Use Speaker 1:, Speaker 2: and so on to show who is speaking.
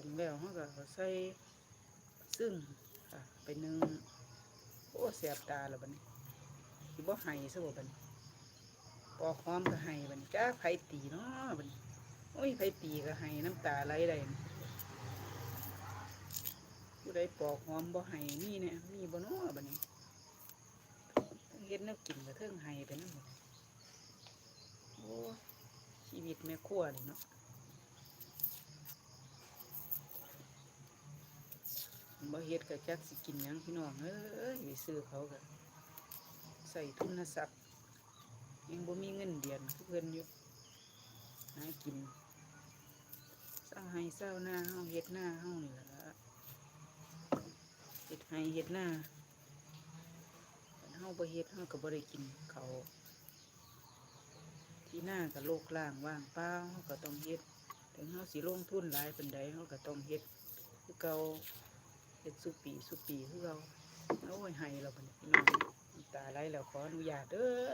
Speaker 1: รุงแล้วเขาก็ใส่ซึ่งค่ะไปนึ่งโอ้แสบตาแล้วบัดนี้สิบ่ให้ซะบ่บัดนี้ปอกหอมก็ให้บัดนี้จ้าไผตีเนาะบัดนี้โอ้ยไผตีก็ให้น้ำตาไหลได้ผู้ใดปอกหอมบ่ให้มีเนี่ยมีบ่เนาะบัดนี้เฮ็ดแนวกินก็เทิงให้ไปนำโอ้ชีวิตแม่ครัวนี่เนาะบ่เฮ็ดก็จักสิกินหยังพี่น้องเอ้ยไปซื้อเขาก็ใส่ทุนทรัพย์ยังบ่มีเงินเดือนคือเพิ่นอยู่หากินเศร้าให้เศร้าหน้าเฮาเฮ็ดหน้าเฮานี่ล่ะเฮ็ดให้เฮ็ดหน้าคันเฮาบ่เฮ็ดเฮาก็บ่ได้กินข้าวที่หน้าก็โลกล่างว่างเปล่าเฮาก็ต้องเฮ็ดถึงเฮาสิลงทุนหลายปานใดเฮาก็ต้องเฮ็ดคือเก่าเฮ็ดซุปีคือเก่าโอ้ยให้แล้วบัดนี้พี่น้องน้ำตาไหลแล้วขออนุญาตเด้อ